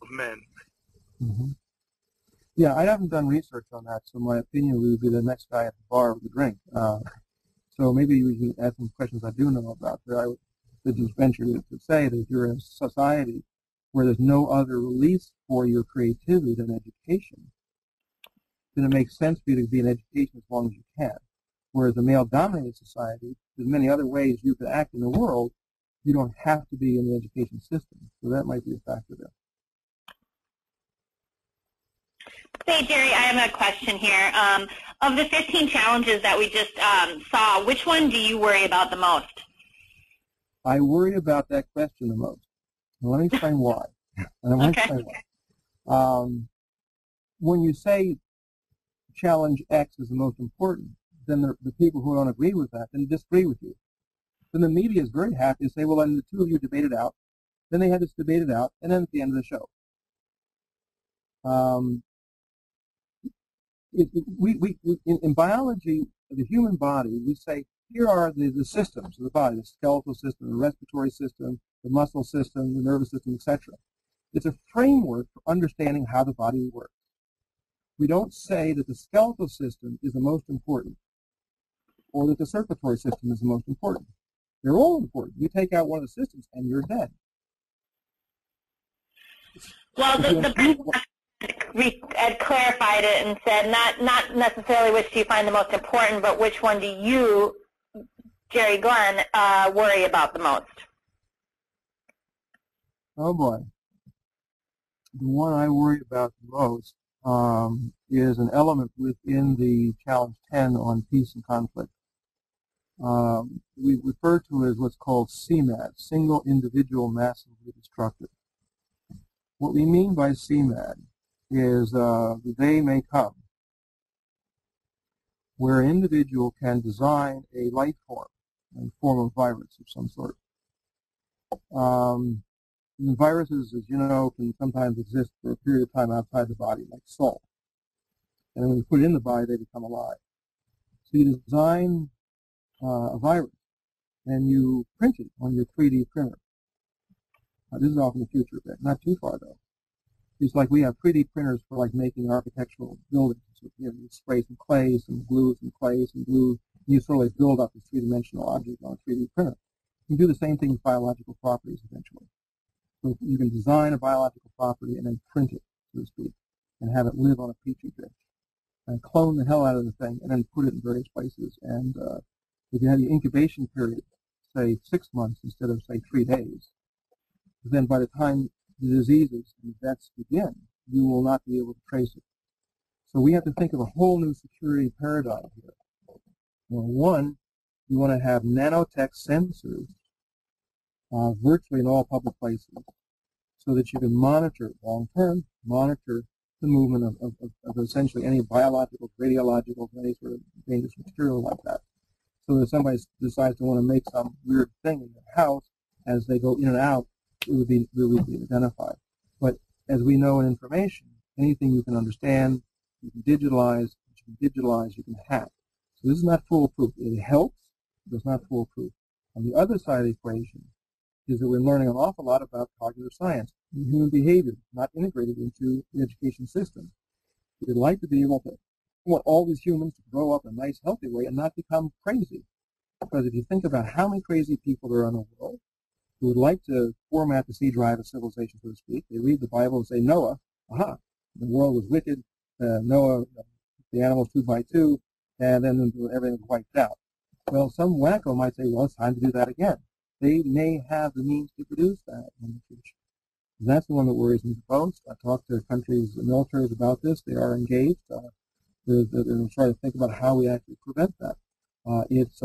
of men. Mm-hmm. Yeah, I haven't done research on that, so my opinion would be the next guy at the bar with a drink. So maybe we can ask some questions I do know about. I would just venture to say that if you're in a society where there's no other release for your creativity than education, then it makes sense for you to be in education as long as you can. Whereas a male-dominated society, there's many other ways you could act in the world. You don't have to be in the education system. So that might be a factor there. Hey, Jerry, I have a question here. Of the 15 challenges that we just saw, which one do you worry about the most? I worry about that question the most. And let me explain why. When you say challenge X is the most important, then the people who don't agree with that then disagree with you. Then the media is very happy to say, well, then the two of you debate it out. Then they had this debate it out, and then at the end of the show. In biology, the human body, we say, here are the systems of the body, the skeletal system, the respiratory system, the muscle system, the nervous system, etc. It's a framework for understanding how the body works. We don't say that the skeletal system is the most important or that the circulatory system is the most important. They're all important. You take out one of the systems and you're dead. Well, the person had clarified it and said not necessarily which do you find the most important, but which one do you, Jerry Glenn, worry about the most? Oh boy. The one I worry about the most is an element within the Challenge 10 on peace and conflict. We refer to it as what's called CMAD, Single Individual Massively Destructive. What we mean by CMAD is the day may come where an individual can design a life form, a form of virus of some sort. Viruses, as you know, can sometimes exist for a period of time outside the body, like salt. And when you put it in the body, they become alive. So you design a virus, and you print it on your 3D printer. This is off in the future a bit, not too far though. It's like we have 3D printers for like making architectural buildings. So, you spray some clay, some glue, some clay, some glue, and you sort of like build up this three-dimensional object on a 3D printer. You can do the same thing with biological properties eventually. So you can design a biological property and then print it, so to speak, and have it live on a petri dish, and clone the hell out of the thing, and then put it in various places. And if you have the incubation period, say 6 months instead of say 3 days, then by the time the diseases and the deaths begin, you will not be able to trace it. So we have to think of a whole new security paradigm here. Well, one, you want to have nanotech sensors virtually in all public places so that you can monitor long-term, monitor the movement of essentially any biological, radiological, any sort of dangerous material like that. So that if somebody decides to want to make some weird thing in their house, as they go in and out, it would be identified. But as we know in information, anything you can understand, you can digitalize, you can hack. So this is not foolproof. It helps, but it's not foolproof. On the other side of the equation is that we're learning an awful lot about cognitive science and human behavior, not integrated into the education system. We'd like to be able to want all these humans to grow up in a nice, healthy way and not become crazy. Because if you think about how many crazy people there are in the world who would like to format the C drive of civilization, so to speak, they read the Bible and say, Noah, aha, the world was wicked, Noah, the animals 2 by 2, and then everything was wiped out. Well, some wacko might say, well, it's time to do that again. They may have the means to produce that in the future. And that's the one that worries me the most. I talked to countries, the militaries about this. They are engaged. They're trying to think about how we actually prevent that. It's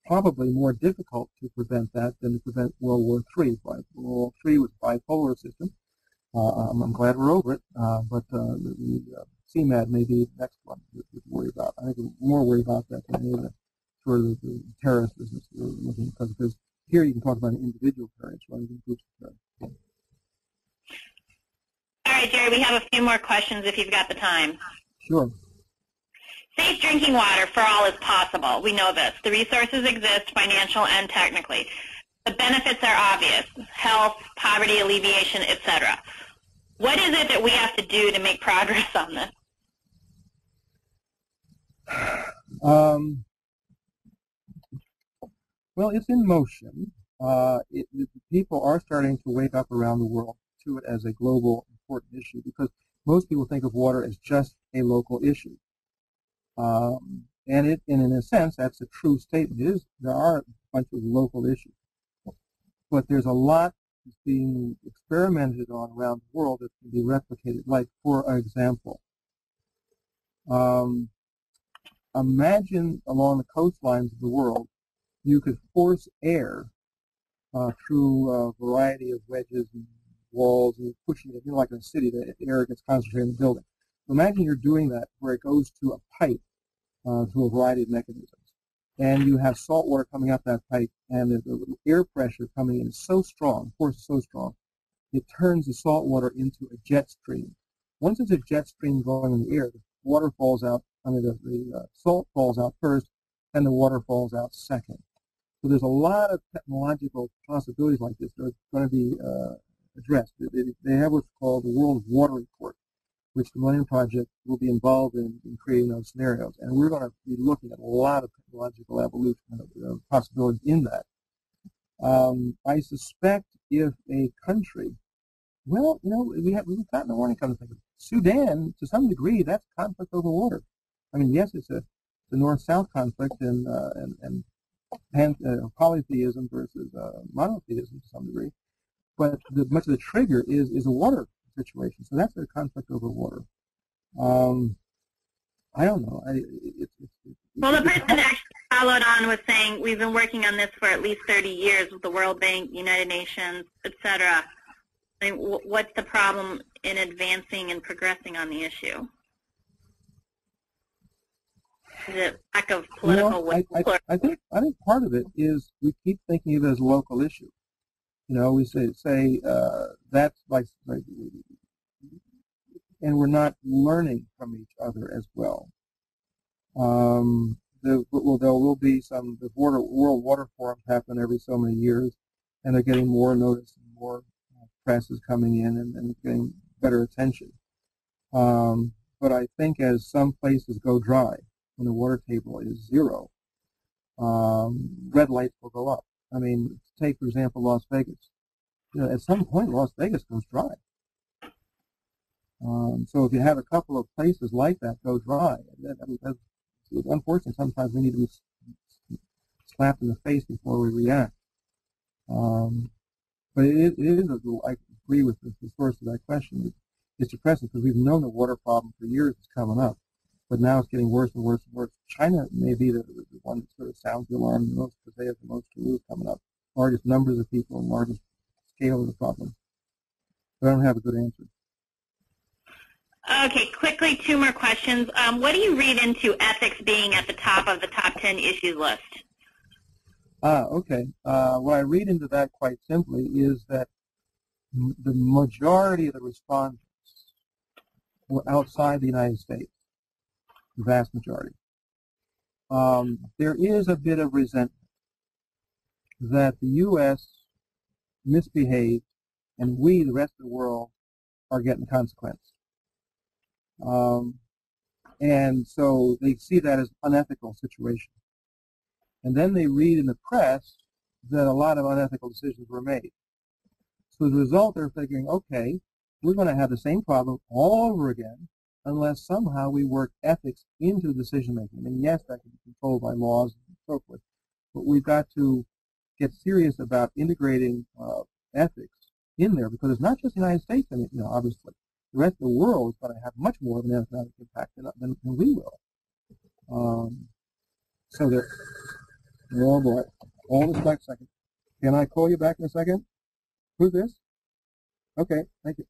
probably more difficult to prevent that than to prevent World War III. World War III was a bipolar system. I'm glad we're over it, but the CMAD may be the next one to worry about. I think we're more worried about that than any of the sort of the terrorist business we're looking at, because here you can talk about individual variants rather than groups of variants. All right, Jerry, we have a few more questions if you've got the time. Sure. Safe drinking water for all is possible. We know this. The resources exist, financial and technically. The benefits are obvious: health, poverty alleviation, etc. What is it that we have to do to make progress on this? Well, it's in motion. People are starting to wake up around the world to it as a global important issue, because most people think of water as just a local issue. And in a sense, that's a true statement. There are a bunch of local issues, but there's a lot that's being experimented on around the world that can be replicated. Like, for example, imagine along the coastlines of the world, you could force air through a variety of wedges and walls, and you're pushing it, like in a city, the air gets concentrated in the building. So imagine you're doing that where it goes to a pipe through a variety of mechanisms. And you have salt water coming up that pipe, and the air pressure coming in is so strong, force is so strong, it turns the salt water into a jet stream. Once it's a jet stream going in the air, the water falls out, the salt falls out first, and the water falls out second. So there's a lot of technological possibilities like this that are going to be addressed. They have what's called the World Water Report, which the Millennium Project will be involved in creating those scenarios. And we're going to be looking at a lot of technological evolution possibilities in that. I suspect if a country, well, we've gotten a warning coming. Sudan, to some degree, that's conflict over water. I mean, yes, it's a North-South conflict and polytheism versus monotheism to some degree, but much of the trigger is a water situation. So that's a conflict over water. I don't know. Well, the person that actually followed on was saying, we've been working on this for at least 30 years with the World Bank, United Nations, etc. I mean, what's the problem in advancing and progressing on the issue? Is it lack of political will? I think part of it is we keep thinking of it as a local issue. We say that's like, and we're not learning from each other as well. There will be the World Water Forums happen every so many years, and they're getting more notice and more press is coming in and getting better attention. But I think as some places go dry, when the water table is zero, red lights will go up. I mean, take, for example, Las Vegas. At some point, Las Vegas goes dry. So if you have a couple of places like that go dry, that's unfortunately, sometimes we need to be slapped in the face before we react. But it is, I agree with the source of that question. It's depressing because we've known the water problem for years is coming up, but now it's getting worse and worse and worse. China may be the one that sort of sounds the alarm the most because they have the most to lose coming up. Largest numbers of people and largest scale of the problem. But I don't have a good answer. Okay, quickly, 2 more questions. What do you read into ethics being at the top of the top 10 issues list? Okay. What I read into that quite simply is that the majority of the respondents were outside the United States, the vast majority. There is a bit of resentment that the U.S. misbehaved and we, the rest of the world, are getting the consequence. And so they see that as an unethical situation. And then they read in the press that a lot of unethical decisions were made. So as a result, they're figuring, okay, we're going to have the same problem all over again unless somehow we work ethics into decision-making. I mean, yes, that can be controlled by laws and so forth, but we've got to get serious about integrating ethics in there, because it's not just the United States, obviously. The rest of the world is going to have much more of an economic impact than we will. So there. Oh boy. Hold this back a second. Can I call you back in a second? Who's this? Okay, thank you.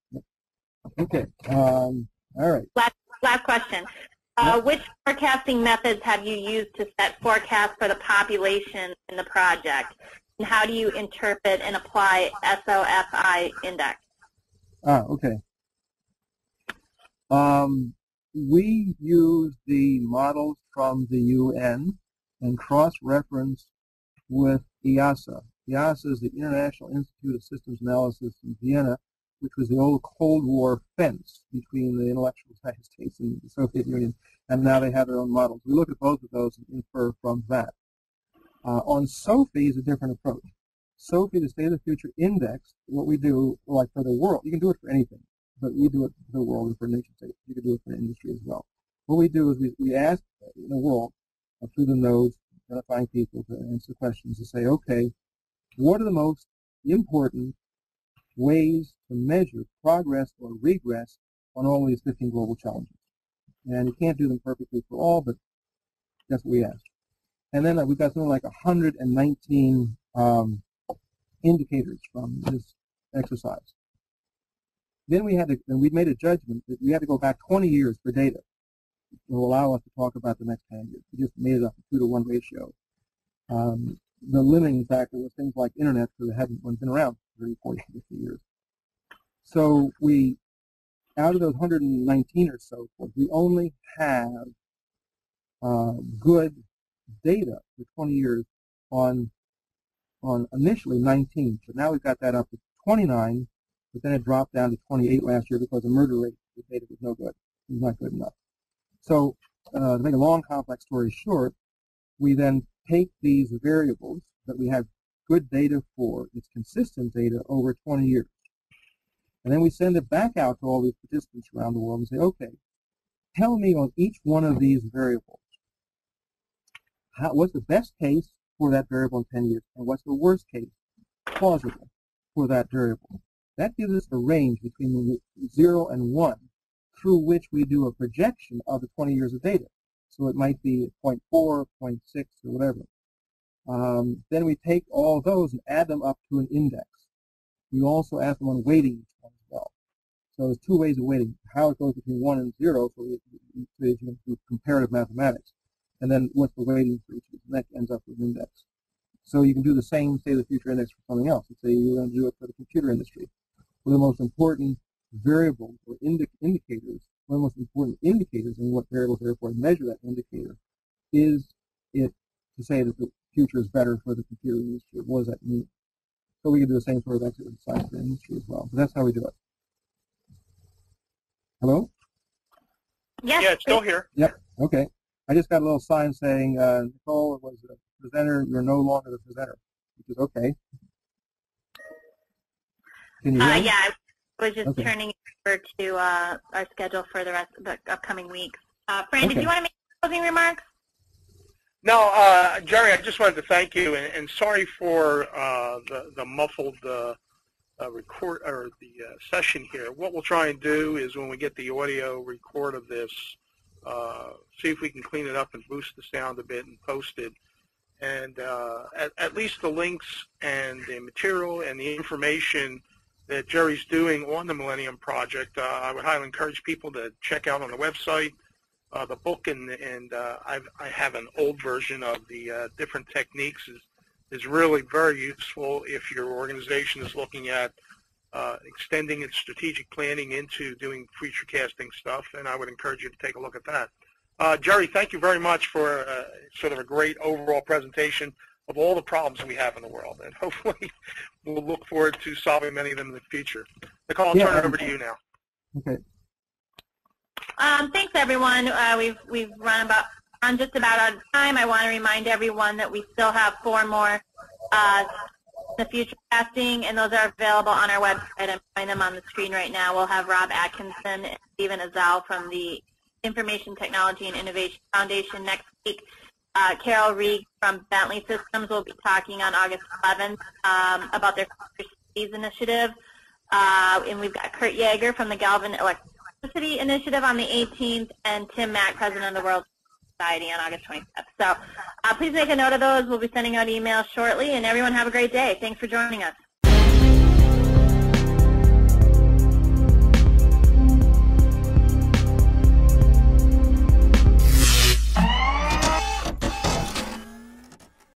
Okay. All right. Last question. Which forecasting methods have you used to set forecasts for the population in the project? And how do you interpret and apply SOFI index? Okay. We use the models from the UN and cross-reference with IASA. IASA is the International Institute of Systems Analysis in Vienna, which was the old Cold War fence between the intellectual United States and the Soviet Union, and now they have their own models. We look at both of those and infer from that. On SOFI is a different approach. SOFI, the State of the Future Index, what we do, like for the world, you can do it for anything, but we do it for the world and for nation states. You can do it for industry as well. What we do is we ask in the world, through the nodes, identifying people to answer questions to say, okay, what are the most important ways to measure progress or regress on all these 15 global challenges? And you can't do them perfectly for all, but that's what we asked. And then we've got something like 119 indicators from this exercise. Then we made a judgment that we had to go back 20 years for data to allow us to talk about the next 10 years. We just made it up a 2-to-1 ratio. The limiting factor was things like internet, because it hadn't been around for 30, 40, 50 years. So out of those 119 or so, we only have good data for 20 years on initially 19. So now we've got that up to 29, but then it dropped down to 28 last year because the murder rate of the data was no good. It was not good enough. So to make a long, complex story short, we then take these variables that we have good data for, it's consistent data over 20 years. And then we send it back out to all these participants around the world and say, okay, tell me on each one of these variables, what's the best case for that variable in 10 years, and what's the worst case plausible for that variable. That gives us a range between 0 and 1 through which we do a projection of the 20 years of data. So it might be 0.4, 0.6, or whatever. Then we take all those and add them up to an index. We also add them on weighting each one as well. So there's two ways of weighting. How it goes between 1 and 0, so you can do comparative mathematics. And then what's the weighting for each of these, and that ends up with an index. So you can do the same State of the Future index for something else. Let's say you're going to do it for the computer industry. One of the most important variables or indicators, one of the most important indicators in what variables therefore measure that indicator is it to say that the future is better for the computer industry. What does that mean? So we can do the same sort of exercise for industry as well. But that's how we do it. Hello? Yes. Yeah, it's still here. Yep. Okay. I just got a little sign saying, Nicole was the presenter. You're no longer the presenter, which is okay. Can you hear me? Yeah, I was just turning over to our schedule for the rest of the upcoming weeks. Fran, did you want to make closing remarks? No, Jerry, I just wanted to thank you, and sorry for the muffled record or the session here. What we'll try and do is when we get the audio record of this, see if we can clean it up and boost the sound a bit and post it. And at least the links and the material and the information that Jerry's doing on the Millennium Project, I would highly encourage people to check out on the website. The book, and I have an old version of the different techniques, is really very useful if your organization is looking at extending its strategic planning into doing future casting stuff, and I would encourage you to take a look at that. Jerry, thank you very much for sort of a great overall presentation of all the problems we have in the world, and hopefully we'll look forward to solving many of them in the future. Nicole, I'll turn it over to you now. Okay. Thanks, everyone. We've run just about out of time. I want to remind everyone that we still have 4 more the future casting, and those are available on our website. I'm showing them on the screen right now. We'll have Rob Atkinson and Stephen Azal from the Information Technology and Innovation Foundation next week. Carol Reed from Bentley Systems will be talking on August 11th about their Future Cities initiative. And we've got Kurt Yeager from the Galvin Electricity Initiative on the 18th, and Tim Mack, President of the World Society, on August 25th. So please make a note of those. We'll be sending out emails shortly, and everyone have a great day. Thanks for joining us.